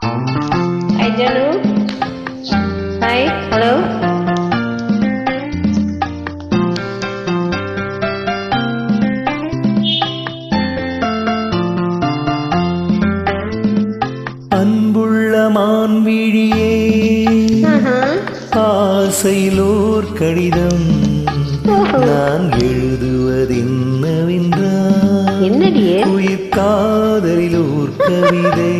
Hi Janu. Hi. Hello. அன்புள்ள மான்விழியே, ஆசையிலோர் கடிதம் நான் எழுதுவதென்னவென்றால் உயிர் காதலிலோர் கவிதை.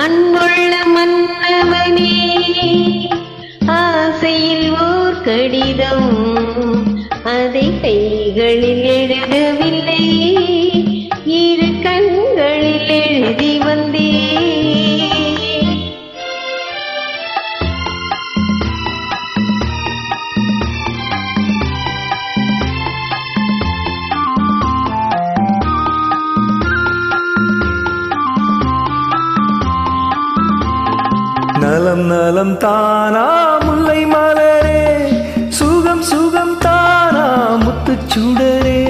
அன்புள்ள மன்னவனே, ஆசையில் ஓர் கடிதம் அதை கைகளில் எழுதவில்லை, இரு கண்களில் எழுதி வந்தே. நலம் நலம் தானா முல்லை மலரே, சுகம் சுகம் தானா முத்துச் சுடரே.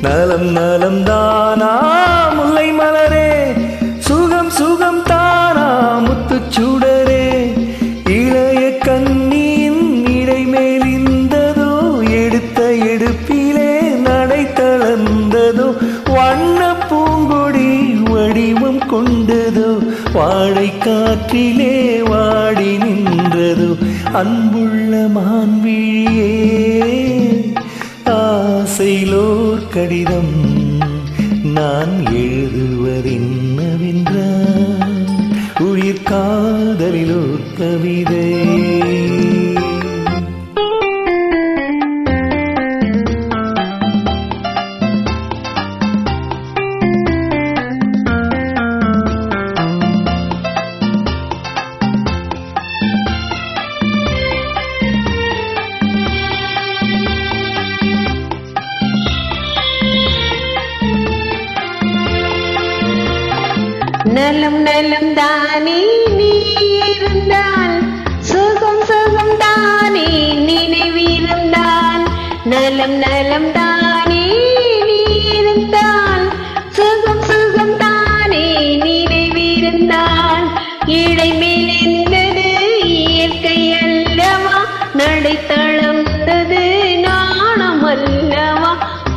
நலம் நலம் தானா முல்லை மலரே, சுகம் சுகம் தானா முத்துச் சுடரே. இளைய கண்ணியின் இடைமேல் இந்ததோ, எடுத்த எடுப்பிலே நடை தளர்ந்ததோ, வண்ண பூங்கொடி வடிவம் கொண்டதோ, வாழை காற்றிலே வாடி நின்றதோ. அன்புள்ள மான்விழியே, ஆசையிலோர் கடிதம் நான் எழுதுவதென்னவென்றால் உயிர் காதலிலோர் கவிதை. நலம் நலம் தானே நீ இருந்தால், சுகம் சுகம் தானே நினைவிருந்தால். நலம் நலம் தானே நீ இருந்தால், சுகம் சுகம் தானே நினைவிருந்தால். இடைமேல் என்பது இயற்கை அல்லவா, நடை தளர்ந்தது நாணம் அல்லவா.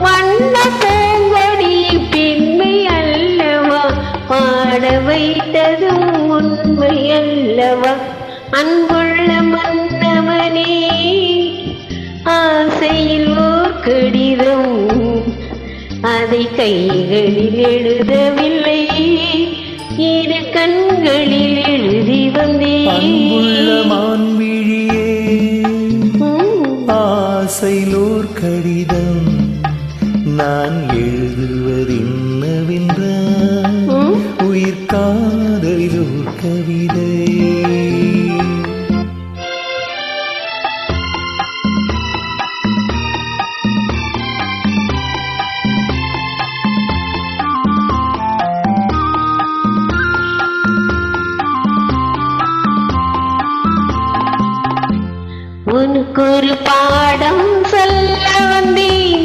வண்ண பூங்கொடி பெண்மை அல்லவா, பாட வைத்ததும் உண்மை அல்லவா. அன்புள்ள மன்னவனே, ஆசையில் ஓர் கடிதம் அதை கைகளில் எழுதவில்லை, இரு கண்களில் எழுதி வந்தேன். அன்புள்ள மான்விழியே, ஆசையிலோர் கடிதம் நான் எழுதுவதென்னவென்றால் உயிர் காதலிலோர் கவிதை. உனக்கு ஒரு பாடம் சொல்ல வந்தேன்,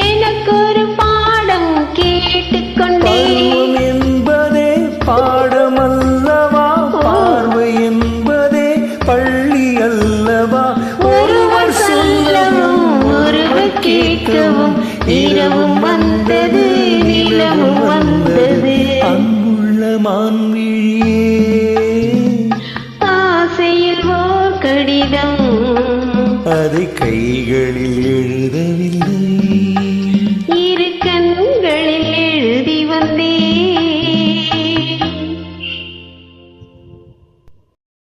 எனக்கு ஒரு பாடம் கேட்டுக்கொண்டேன். என்பதே பாடமல்லவா, பார்வை என்பதே பள்ளி அல்லவா. ஒருவர் சொல்லவும் ஒருவர் கேட்கவும், இரவும் வந்தது நிலவும் வந்தது. அன்புள்ள மான்விழியே, ஆசையில் ஓர் கடிதம் அதை கைகளில்